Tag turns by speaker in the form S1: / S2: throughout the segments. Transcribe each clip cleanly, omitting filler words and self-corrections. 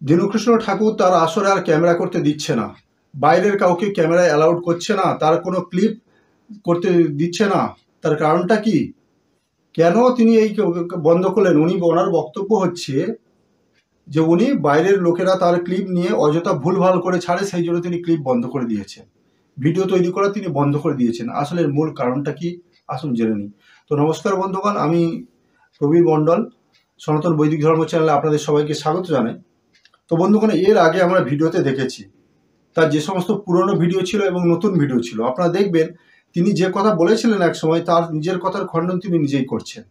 S1: দীনকৃষ্ণ ঠাকুর তার আসরে আর ক্যামেরা করতে দিচ্ছে না, বাইরের কাউকে ক্যামেরায় অ্যালাউড করছে না, তার কোনো ক্লিপ করতে দিচ্ছে না। তার কারণটা কি? কেন তিনি এই বন্ধ করলেন? ওনার বক্তব্য হচ্ছে যে উনি বাইরের লোকেরা তার ক্লিপ নিয়ে অযথা ভুলভাল করে ছাড়ে, সেই জন্য তিনি ক্লিপ বন্ধ করে দিয়েছেন, ভিডিও তৈরি করা তিনি বন্ধ করে দিয়েছেন। আসলে মূল কারণটা কি আসুন জেনে নিই। তো নমস্কার বন্ধুগণ, আমি প্রবীর মণ্ডল, সনাতন বৈদিক ধর্ম চ্যানেলে আপনাদের সবাইকে স্বাগত জানাই। তো বন্ধুগণ, এর আগে আমরা ভিডিওতে দেখেছি তার যে সমস্ত পুরনো ভিডিও ছিল এবং নতুন ভিডিও ছিল, আপনারা দেখবেন তিনি যে কথা বলেছিলেন এক সময় তার নিজের কথার খণ্ডন তিনি নিজেই করছেন।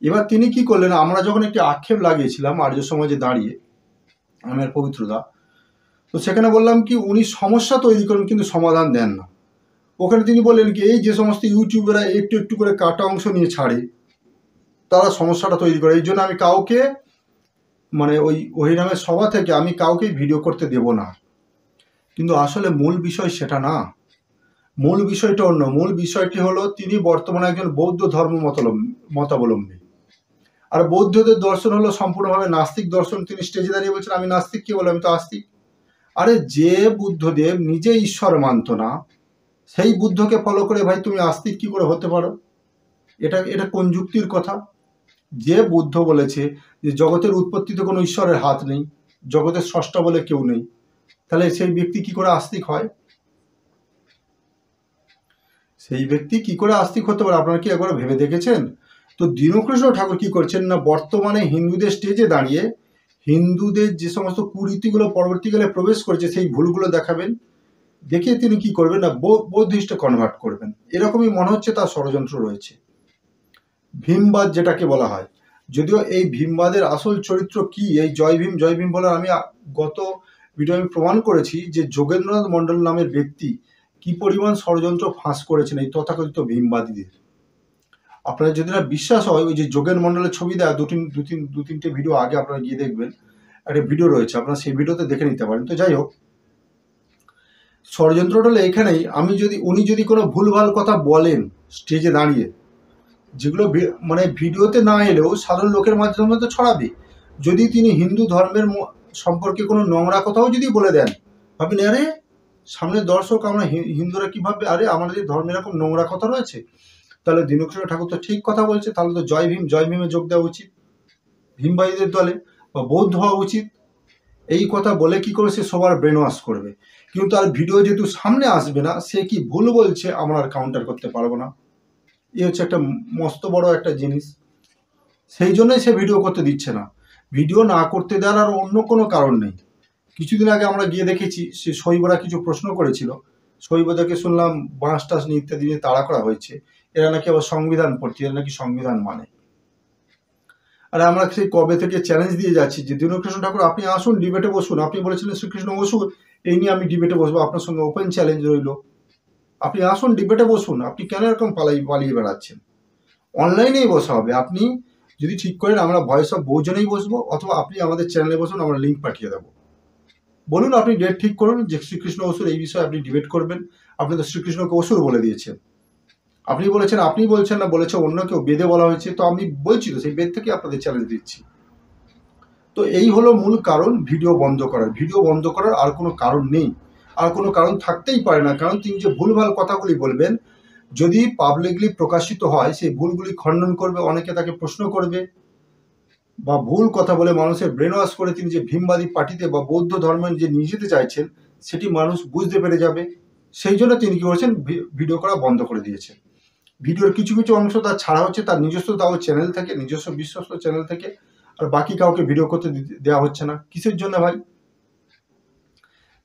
S1: এবার তিনি কি করলেন, আমরা যখন একটি আক্ষেপ লাগিয়েছিলাম আর্য সমাজে দাঁড়িয়ে, আমি আর পবিত্রদা, তো সেখানে বললাম কি উনি সমস্যা তৈরি করেন কিন্তু সমাধান দেন না। ওখানে তিনি বললেন কি এই যে সমস্ত ইউটিউবাররা একটু একটু করে কাটা অংশ নিয়ে ছাড়ে তারা সমস্যাটা তৈরি করে, এই জন্য আমি কাউকে ওই নামের সভা থেকে আমি কাউকে ভিডিও করতে দেব না। কিন্তু আসলে মূল বিষয় সেটা না, মূল বিষয়টা অন্য। মূল বিষয়টি হলো তিনি বর্তমানে একজন বৌদ্ধ ধর্ম মতাবলম্বী, আর বৌদ্ধদের দর্শন হলো সম্পূর্ণভাবে নাস্তিক দর্শন। তিনি স্টেজে দাঁড়িয়ে বলছেন আমি নাস্তিক, কে বলে? আমি তো আস্তিক। আরে যে বুদ্ধদেব নিজে ঈশ্বর মানত না, সেই বুদ্ধকে ফলো করে ভাই তুমি আস্তিক কি করে হতে পারো? এটা কোন যুক্তির কথা? যে বুদ্ধ বলেছে যে জগতের উৎপত্তিতে কোনো ঈশ্বরের হাত নেই, জগতের স্রষ্টা বলে কেউ নেই, তাহলে সেই ব্যক্তি কি করে আস্তিক হয়? সেই ব্যক্তি কি করে আস্তিক হতে পারে? আপনারা কি একবার ভেবে দেখেছেন? তো দীনকৃষ্ণ ঠাকুর কি করছেন না, বর্তমানে হিন্দুদের স্টেজে দাঁড়িয়ে হিন্দুদের যে সমস্ত কুরীতিগুলো পরবর্তীকালে প্রবেশ করেছে সেই ভুলগুলো দেখাবেন, দেখে তিনি কি করবেন না বৌদ্ধিস্টে কনভার্ট করবেন। এরকমই মনে হচ্ছে তার ষড়যন্ত্র রয়েছে। ভীমবাদ যেটাকে বলা হয়, যদিও এই ভীমবাদের আসল চরিত্র কি, এই জয় ভীম বলার আমি গত ভিডিও আমি প্রমাণ করেছি যে যোগেন্দ্রনাথ মণ্ডল নামের ব্যক্তি কি পরিমাণ ষড়যন্ত্র ফাঁস করেছেন এই তথাকথিত ভীমবাদীদের। আপনাদের যদি না বিশ্বাস হয়, ওই যে যোগেন মণ্ডলের ছবি দেয় দু তিনটে ভিডিও আগে আপনারা গিয়ে দেখবেন, একটা ভিডিও রয়েছে, আপনারা সেই ভিডিওতে দেখে নিতে পারেন। তো যাই হোক, ষড়যন্ত্রটা হলো এখানেই, উনি যদি কোনো ভুলভাল কথা বলেন স্টেজে দাঁড়িয়ে, যেগুলো ভিডিওতে না এলেও সাধারণ লোকের মাধ্যমে তো ছড়াবে। যদি তিনি হিন্দু ধর্মের সম্পর্কে কোনো নোংরা কথাও যদি বলে দেন, ভাবেন আরে সামনের দর্শক আমরা হিন্দুরা কি ভাববে, আরে আমাদের ধর্মে এরকম নোংরা কথা রয়েছে, তাহলে দীনকৃষ্ণ ঠাকুর তো ঠিক কথা বলছে, তাহলে তো জয় ভীমে যোগ দেওয়া উচিত, ভীমবাদীদের দলে বা বৌদ্ধ হওয়া উচিত। এই কথা বলে কি করে সে সবার ব্রেন ওয়াশ করবে? কিন্তু তার ভিডিও যেহেতু সামনে আসবে না, সে কি ভুল বলছে আমরা আর কাউন্টার করতে পারবো না। এই হচ্ছে একটা মস্ত বড় একটা জিনিস। সেই জন্যই সে ভিডিও করতে দিচ্ছে না। ভিডিও না করতে দেওয়ার আর অন্য কোনো কারণ নেই। কিছুদিন আগে আমরা গিয়ে দেখেছি সে শৈবরা কিছু প্রশ্ন করেছিল, শৈবদেরকে শুনলাম বাঁশ টাস নিয়ে ইত্যাদি নিয়ে তাড়া করা হয়েছে, এরা নাকি আবার সংবিধান পড়ছে, এরা নাকি সংবিধান মানে। আর আমরা সেই কবে থেকে চ্যালেঞ্জ দিয়ে যাচ্ছি যে দীনকৃষ্ণ ঠাকুর আপনি আসুন, ডিবেটে বসুন। আপনি বলেছিলেন শ্রীকৃষ্ণ অসুর, এই নিয়ে আমি ডিবেটে বসবো, আপনার সঙ্গে ওপেন চ্যালেঞ্জ রইল। আপনি আসুন, ডিবেটে বসুন। আপনি কেন এরকম পালিয়ে বেড়াচ্ছেন? অনলাইনেই বসা হবে। আপনি যদি ঠিক করেন আমরা ভয়েস অফ বহুজনেই বসবো, অথবা আপনি আমাদের চ্যানেলে বসুন, আমরা লিঙ্ক পাঠিয়ে দেবো। বলুন, আপনি ডেট ঠিক করুন যে শ্রীকৃষ্ণ অসুর এই বিষয়ে আপনি ডিবেট করবেন। আপনি তো শ্রীকৃষ্ণকে অসুর বলে দিয়েছেন। আপনি বলেছেন, আপনি বলছেন না, বলেছে অন্য কেউ, বেদে বলা হয়েছে, তো আমি বলছি তো সেই বেদ থেকে আপনাদের চ্যালেঞ্জ দিচ্ছি। তো এই হলো মূল কারণ ভিডিও বন্ধ করার। ভিডিও বন্ধ করার আর কোনো কারণ নেই, আর কোনো কারণ থাকতেই পারে না। কারণ তিনি যে ভুলভাল কথাগুলি বলবেন, যদি পাবলিকলি প্রকাশিত হয়, সেই ভুলগুলি খণ্ডন করবে, অনেকে তাকে প্রশ্ন করবে, বা ভুল কথা বলে মানুষের ব্রেন ওয়াশ করে তিনি যে ভীমবাদী পার্টিতে বা বৌদ্ধ ধর্মে যে নিয়ে যেতে চাইছেন সেটি মানুষ বুঝতে পেরে যাবে। সেই জন্য তিনি কি করেছেন, ভিডিও করা বন্ধ করে দিয়েছেন। ভিডিওর কিছু কিছু অংশ তার ছাড়া হচ্ছে তার নিজস্ব তাও চ্যানেল থেকে, নিজস্ব বিশ্বস্ত চ্যানেল থেকে, আর বাকি কাউকে ভিডিও করতে দেওয়া হচ্ছে না। কিসের জন্য ভাই?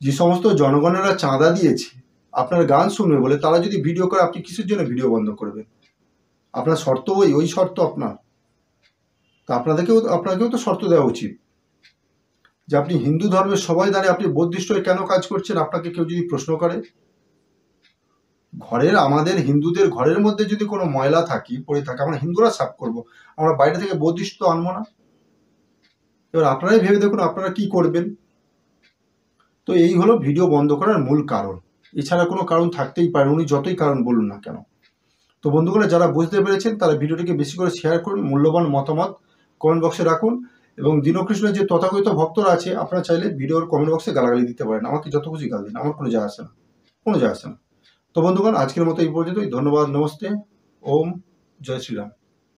S1: যে সমস্ত জনগণেরা চাঁদা দিয়েছে আপনার গান শুনবে বলে, তারা যদি ভিডিও করে, আপনি কিসের জন্য ভিডিও বন্ধ করবেন? আপনার শর্ত ওই শর্ত আপনার, তা আপনাকেও তো শর্ত দেওয়া উচিত যে আপনি হিন্দু ধর্মের সবাই দাঁড়িয়ে আপনি বৌদ্ধিষ্ট হয়ে কেন কাজ করছেন। আপনাকে কেউ যদি প্রশ্ন করে, আমাদের হিন্দুদের ঘরের মধ্যে যদি কোনো ময়লা পড়ে থাকে, আমরা হিন্দুরা সাফ করব, আমরা বাইরে থেকে বৌদ্ধিষ্ট আনবো না। এবার আপনারাই ভেবে দেখুন আপনারা কি করবেন। তো এই হলো ভিডিও বন্ধ করার মূল কারণ, এছাড়া কোনো কারণ থাকতেই পারে, উনি যতই কারণ বলুন না কেন। তো বন্ধুগণ, যারা বুঝতে পেরেছেন তারা ভিডিওটিকে বেশি করে শেয়ার করুন, মূল্যবান মতামত কমেন্ট বক্সে রাখুন, এবং দীনকৃষ্ণের যে তথাকথিত ভক্তরা আছে, আপনারা চাইলে ভিডিওর কমেন্ট বক্সে গালাগালি দিতে পারেন, আমাকে যত খুশি গাল দিন, আমার কোনো যায় আসে না, কোনো যায় আসে না। তো বন্ধুগণ, আজকের মতো এই পর্যন্তই। ধন্যবাদ, নমস্তে, ওম, জয় শ্রীরাম।